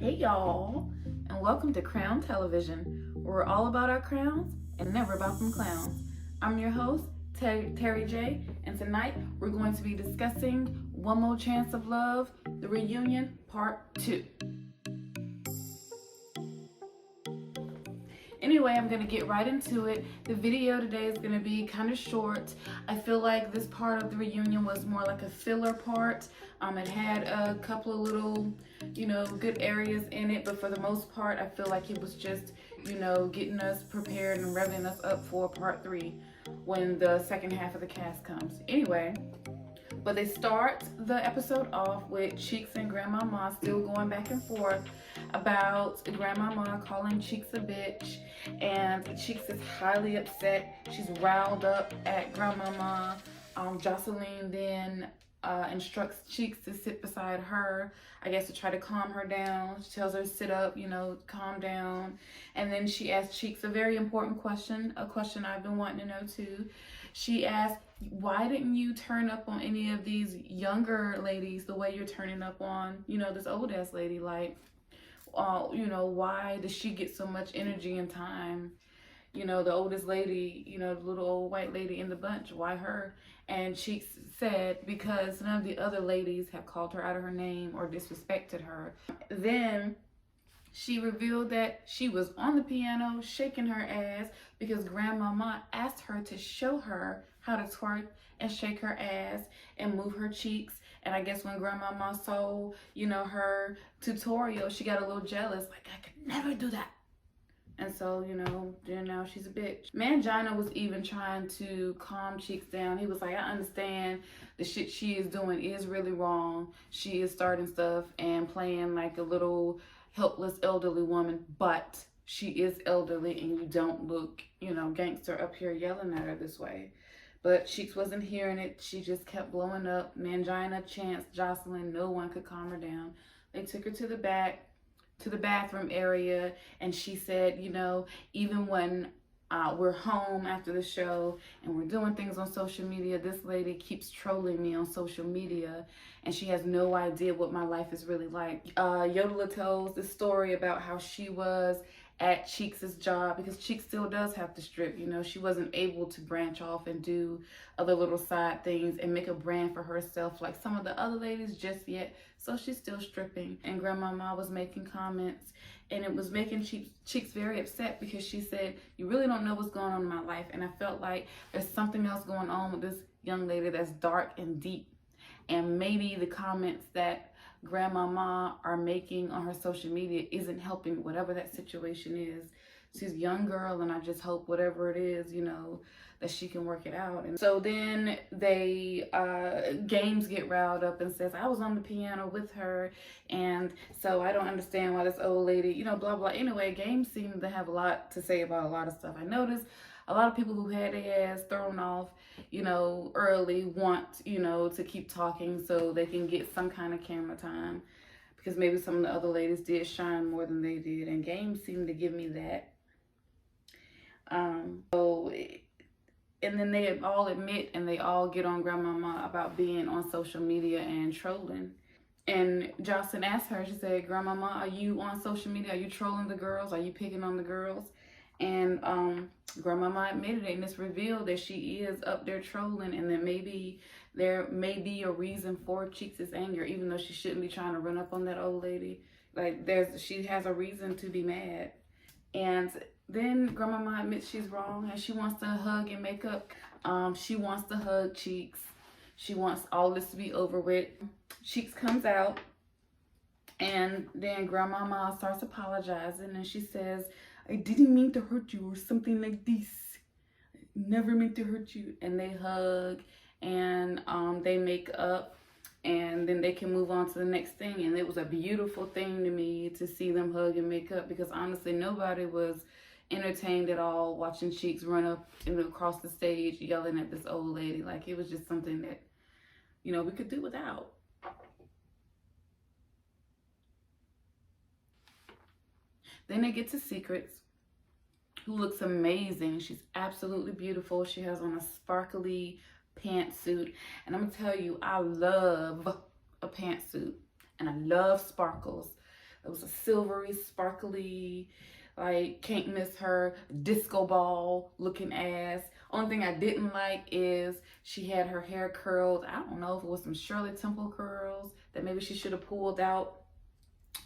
Hey y'all, and welcome to Crown Television, where we're all about our crowns and never about them clowns. I'm your host, Terry J, and tonight we're going to be discussing One More Chance of Love, The Reunion, Part 2. Anyway, I'm going to get right into it. The video today is going to be kind of short. I feel like this part of the reunion was more like a filler part. It had a couple of little, good areas in it, but for the most part, I feel like it was just, getting us prepared and revving us up for part 3 when the second half of the cast comes. Anyway, but they start the episode off with Cheeks and Grandmama still going back and forth about Grandmama calling Cheeks a bitch, and Cheeks is highly upset. She's riled up at Grandmama. Jocelyn then instructs Cheeks to sit beside her, I guess to try to calm her down. She tells her to sit up, calm down. And then she asks Cheeks a very important question, a question I've been wanting to know too. She asks, why didn't you turn up on any of these younger ladies the way you're turning up on, this old ass lady? Like, why does she get so much energy and time? The oldest lady, the little old white lady in the bunch, why her? And she said, because none of the other ladies have called her out of her name or disrespected her. Then she revealed that she was on the piano shaking her ass because Grandmama asked her to show her how to twerk and shake her ass and move her cheeks. And I guess when Grandmama saw, her tutorial, she got a little jealous, like, I could never do that. And so, then now she's a bitch. Mangina was even trying to calm Cheeks down. He was like, I understand the shit she is doing is really wrong. She is starting stuff and playing like a little helpless elderly woman, but she is elderly and you don't look, gangster up here yelling at her this way. But Cheeks wasn't hearing it. She just kept blowing up. Mangina, Chance, Jocelyn, no one could calm her down. They took her to the back, to the bathroom area, and she said, even when we're home after the show and we're doing things on social media, this lady keeps trolling me on social media and she has no idea what my life is really like. Yodeler tells the story about how she was at Cheeks' job, because Cheeks still does have to strip. She wasn't able to branch off and do other little side things and make a brand for herself like some of the other ladies just yet. So she's still stripping. And Grandmama was making comments, and it was making Cheeks very upset because she said, you really don't know what's going on in my life. And I felt like there's something else going on with this young lady that's dark and deep. And maybe the comments that Grandmama are making on her social media isn't helping whatever that situation is. She's a young girl, and I just hope whatever it is, that she can work it out. And so then they Games get riled up and says, I was on the piano with her, and so I don't understand why this old lady, blah blah. Anyway, Games seemed to have a lot to say about a lot of stuff. I noticed a lot of people who had their ass thrown off, early want, to keep talking so they can get some kind of camera time, because maybe some of the other ladies did shine more than they did, and Games seemed to give me that. And then they all admit and they all get on Grandmama about being on social media and trolling. And Jocelyn asked her, she said, Grandmama, are you on social media? Are you trolling the girls? Are you picking on the girls? And Grandmama admitted it, and it's revealed that she is up there trolling, and that maybe there may be a reason for Cheeks' anger, even though she shouldn't be trying to run up on that old lady. Like, she has a reason to be mad. And then Grandmama admits she's wrong, and she wants to hug and make up. She wants to hug Cheeks. She wants all this to be over with. Cheeks comes out, and then Grandmama starts apologizing, and she says, I didn't mean to hurt you, or something like this. I never meant to hurt you. And they hug, and they make up, and then they can move on to the next thing. And it was a beautiful thing to me to see them hug and make up, because honestly, nobody was entertained at all watching Cheeks run up and across the stage yelling at this old lady. Like, it was just something that, we could do without. Then they get to Secrets, who looks amazing. She's absolutely beautiful. She has on a sparkly pantsuit. And I'm gonna tell you, I love a pantsuit and I love sparkles. It was a silvery, sparkly, like can't miss her disco ball looking ass. Only thing I didn't like is she had her hair curled. I don't know if it was some Shirley Temple curls that maybe she should have pulled out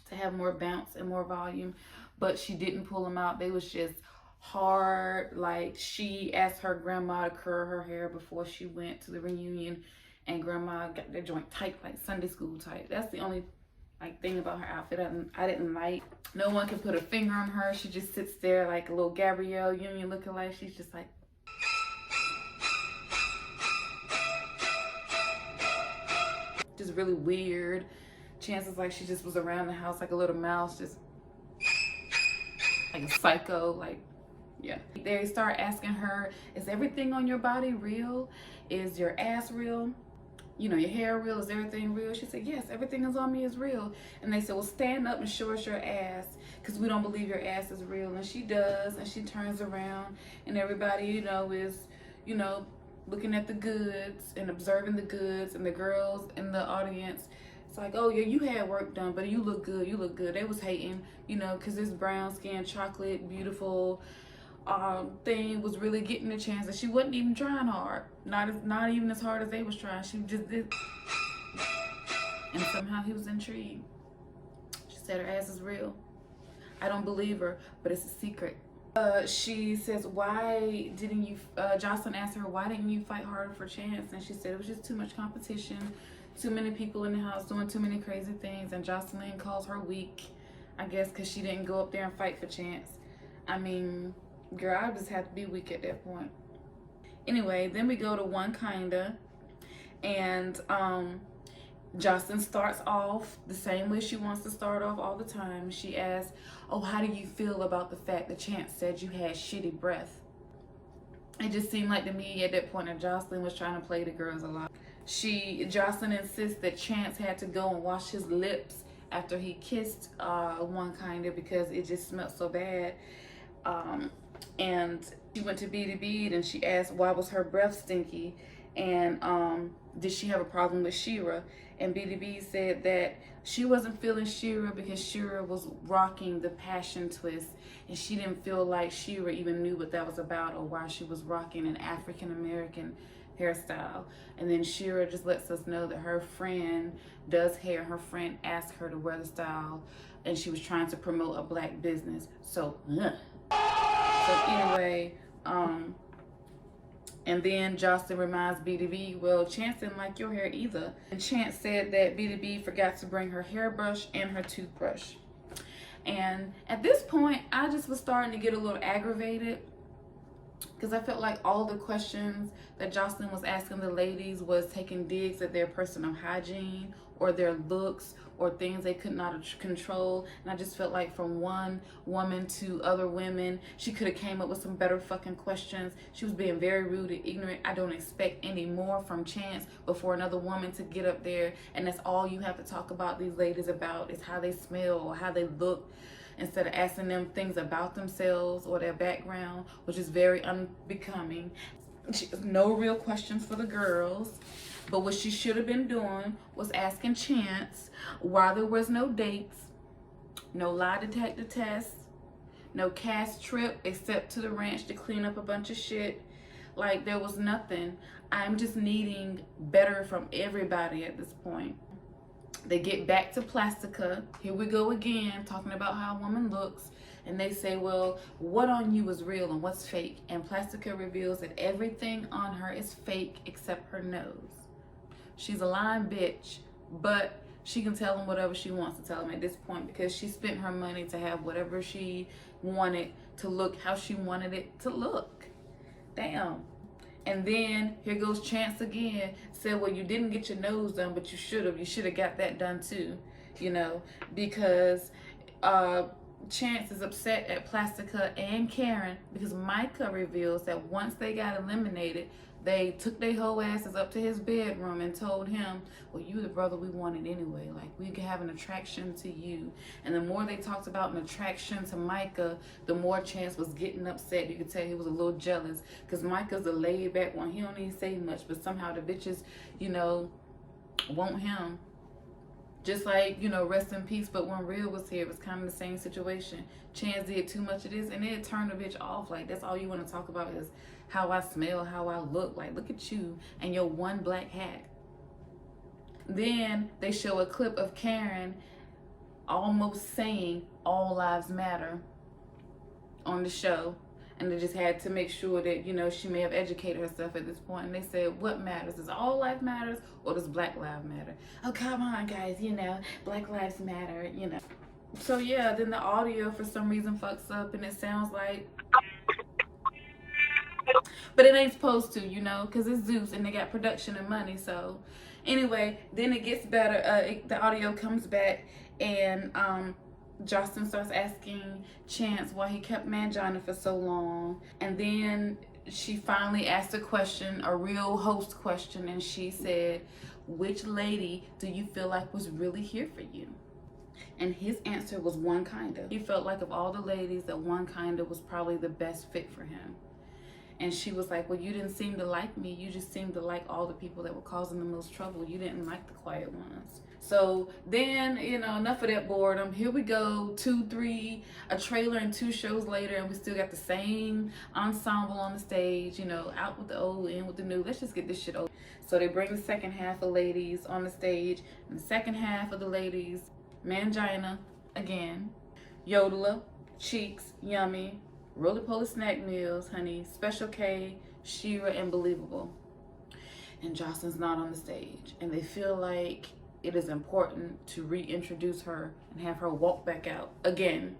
to have more bounce and more volume, but she didn't pull them out. They was just hard. Like, she asked her grandma to curl her hair before she went to the reunion, and grandma got that joint tight, like Sunday school tight. That's the only like thing about her outfit I didn't like. No one can put a finger on her. She just sits there like a little Gabrielle Union looking like. She's just like, just really weird. Chances like she just was around the house like a little mouse, just like a psycho. Like, yeah. They start asking her, is everything on your body real? Is your ass real? You know, your hair real? Is everything real? She said, yes, everything is on me is real. And they said, well, stand up and show us your ass, because we don't believe your ass is real. And she does, and she turns around, and everybody, you know, is, you know, looking at the goods and observing the goods, and the girls in the audience, it's like, oh yeah, you had work done, but you look good, you look good. They was hating, you know, because this brown skin, chocolate, beautiful thing was really getting a chance, and she wasn't even trying hard. Not even as hard as they was trying. She just did, and somehow he was intrigued. She said her ass is real. I don't believe her, but it's a secret. She says, why didn't you, Jocelyn asked her, why didn't you fight harder for Chance? And she said it was just too much competition, too many people in the house doing too many crazy things, and Jocelyn calls her weak, I guess, because she didn't go up there and fight for Chance. I mean, girl, I just have to be weak at that point. Anyway, then we go to One Kinda, and Jocelyn starts off the same way she wants to start off all the time. She asks, oh, how do you feel about the fact that Chance said you had shitty breath? It just seemed like to me at that point that Jocelyn was trying to play the girls a lot. Jocelyn insists that Chance had to go and wash his lips after he kissed One Kinda because it just smelled so bad. And she went to Bt2 and she asked why was her breath stinky, and did she have a problem with Shira? And Bt2 said that she wasn't feeling Shira because Shira was rocking the passion twist, and she didn't feel like Shira even knew what that was about or why she was rocking an African American hairstyle. And then Shira just lets us know that her friend does hair. Her friend asked her to wear the style, and she was trying to promote a black business. So anyway, and then Jocelyn reminds Bt2, well, Chance didn't like your hair either. And Chance said that Bt2 forgot to bring her hairbrush and her toothbrush. And at this point, I just was starting to get a little aggravated, because I felt like all the questions that Jocelyn was asking the ladies was taking digs at their personal hygiene or their looks or things they could not control. And I just felt like from one woman to other women, she could have came up with some better fucking questions. She was being very rude and ignorant. I don't expect any more from Chance before another woman to get up there, and that's all you have to talk about these ladies about is how they smell or how they look, instead of asking them things about themselves or their background, which is very unbecoming. She has no real questions for the girls. But what she should have been doing was asking Chance why there was no dates, no lie detector tests, no cast trip except to the ranch to clean up a bunch of shit. Like, there was nothing. I'm just needing better from everybody at this point. They get back to Plastica. Here we go again, talking about how a woman looks. And they say, well, what on you is real and what's fake? And Plastica reveals that everything on her is fake except her nose. She's a lying bitch, but she can tell him whatever she wants to tell him at this point, because she spent her money to have whatever she wanted to look how she wanted it to look. Damn. And then here goes Chance again. Said, well, you didn't get your nose done, but you should have. You should have got that done too, you know, because Chance is upset at Plastica and Karen because Micah reveals that once they got eliminated, they took their whole asses up to his bedroom and told him, well, you the brother we wanted anyway. Like, we could have an attraction to you. And the more they talked about an attraction to Micah, the more Chance was getting upset. You could tell he was a little jealous, because Micah's a laid back one. He don't even say much, but somehow the bitches, you know, want him. Just like, you know, rest in peace, but when Real was here, it was kind of the same situation. Chance did too much of this, and it turned the bitch off. Like, that's all you want to talk about is how I smell, how I look. Like, look at you and your one black hat. Then they show a clip of Karen almost saying all lives matter on the show. And they just had to make sure that, you know, she may have educated herself at this point. And they said, what matters? Does all life matters or does Black lives matter? Oh, come on, guys, you know, Black lives matter, you know. So, yeah, then the audio for some reason fucks up and it sounds like... But it ain't supposed to, you know, because it's Zeus and they got production and money. So, anyway, then it gets better. The audio comes back and... Justin starts asking Chance why he kept Mangina for so long. And then she finally asked a question, a real host question, and she said, which lady do you feel like was really here for you? And his answer was One Kinda. He felt like of all the ladies, that One Kinda was probably the best fit for him. And she was like, well, you didn't seem to like me. You just seemed to like all the people that were causing the most trouble. You didn't like the quiet ones. So then, you know, enough of that boredom. Here we go, a trailer and 2 shows later, and we still got the same ensemble on the stage, you know, out with the old, in with the new. Let's just get this shit over. So they bring the second half of ladies on the stage, and the second half of the ladies, Mangina, again, Yodeler, Cheeks, Yummy, Roly Poly Snack Meals, Honey, Special K, Shira, and Believable. And Jocelyn's not on the stage, and they feel like it is important to reintroduce her and have her walk back out again.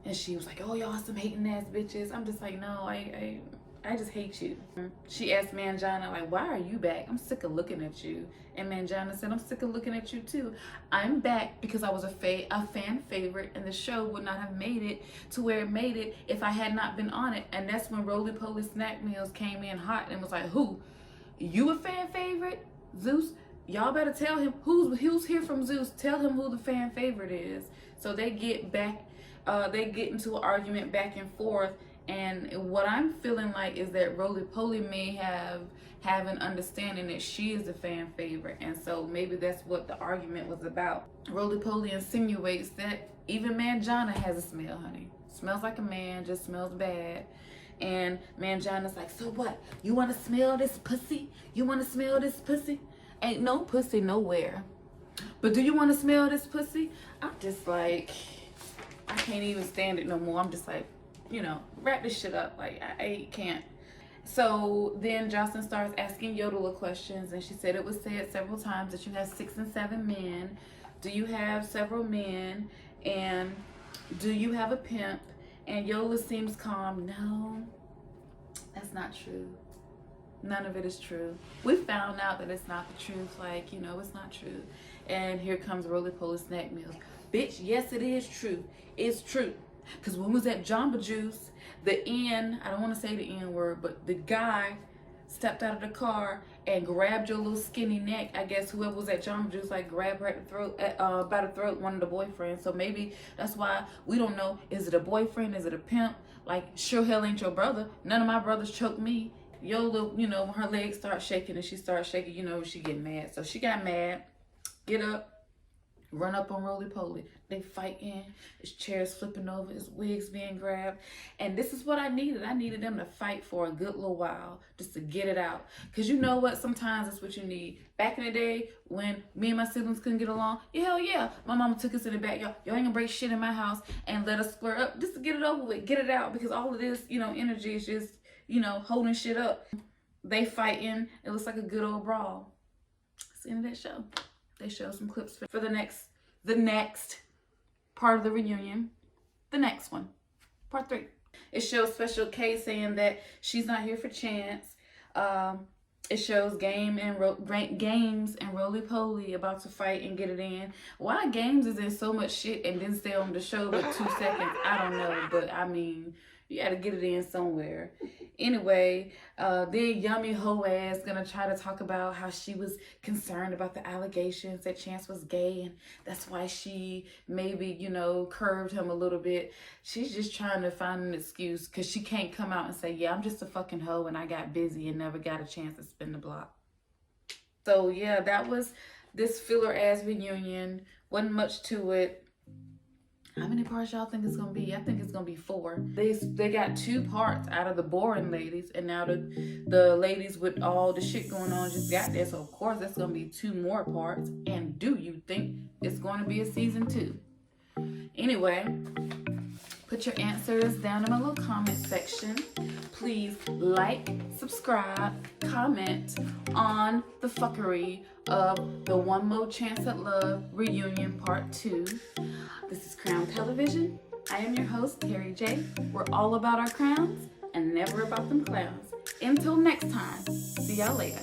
And she was like, oh, y'all some hating ass bitches. I'm just like, no, I just hate you. She asked Mangina, like, why are you back? I'm sick of looking at you. And Mangina said, I'm sick of looking at you too. I'm back because I was a fan favorite, and the show would not have made it to where it made it if I had not been on it. And that's when Roly Poly Snack Meals came in hot and was like, who? You a fan favorite? Zeus? Y'all better tell him who's here from Zeus. Tell him who the fan favorite is. So they get back, they get into an argument back and forth. And what I'm feeling like is that Roly Poly may have an understanding that she is the fan favorite. And so maybe that's what the argument was about. Roly Poly insinuates that even Mangina has a smell, honey. Smells like a man, just smells bad. And Mangina's like, so what? You want to smell this pussy? You want to smell this pussy? Ain't no pussy nowhere. But do you want to smell this pussy? I'm just like, I can't even stand it no more. I'm just like, you know, wrap this shit up. Like, I can't. So then Jocelyn starts asking Yodeler questions, and she said it was said several times that you have 6 and 7 men. Do you have several men? And do you have a pimp? And Yodeler seems calm. No, that's not true. None of it is true. We found out that it's not the truth. Like, you know, it's not true. And here comes Roly Poly Snack Meals. Bitch, yes, it is true. It's true. Because when we was at Jamba Juice, I don't want to say the N word, but the guy stepped out of the car and grabbed your little skinny neck. I guess whoever was at Jamba Juice, like, grabbed her at the throat, by the throat, one of the boyfriends. So maybe that's why we don't know. Is it a boyfriend? Is it a pimp? Like, sure hell ain't your brother. None of my brothers choked me. Yodeler, you know, when her legs start shaking and she starts shaking, you know, she get mad. So she got mad, get up, run up on Roly Poly. They fighting, his chair's flipping over, his wig's being grabbed. And this is what I needed. I needed them to fight for a good little while, just to get it out. Because you know what? Sometimes that's what you need. Back in the day, when me and my siblings couldn't get along, hell yeah, my mama took us in the back. Y'all ain't gonna break shit in my house and let us square up just to get it over with, get it out. Because all of this, you know, energy is just, you know, holding shit up. They fighting. It looks like a good old brawl. It's the end of that show. They show some clips for the next part of the reunion. The next one. Part 3. It shows Special K saying that she's not here for Chance. It shows Games and Roly Poly about to fight and get it in. Why Games is in so much shit and didn't stay on the show but 2 seconds, I don't know. But I mean, you gotta get it in somewhere. Anyway, then Yummy Ho ass gonna try to talk about how she was concerned about the allegations that Chance was gay, and that's why she maybe, you know, curved him a little bit. She's just trying to find an excuse because she can't come out and say, yeah, I'm just a fucking hoe and I got busy and never got a chance to spin the block. So yeah, that was this filler ass reunion. Wasn't much to it. How many parts y'all think it's gonna be? I think it's gonna be 4. They got 2 parts out of the boring ladies, and now the ladies with all the shit going on just got there. So of course that's gonna be 2 more parts. And do you think it's going to be a season 2? Anyway, put your answers down in my little comment section. Please like, subscribe, comment on the fuckery of the One More Chance at Love reunion part 2. This is Crown Television. I am your host, Carrie J. We're all about our crowns and never about them clowns. Until next time, see y'all later.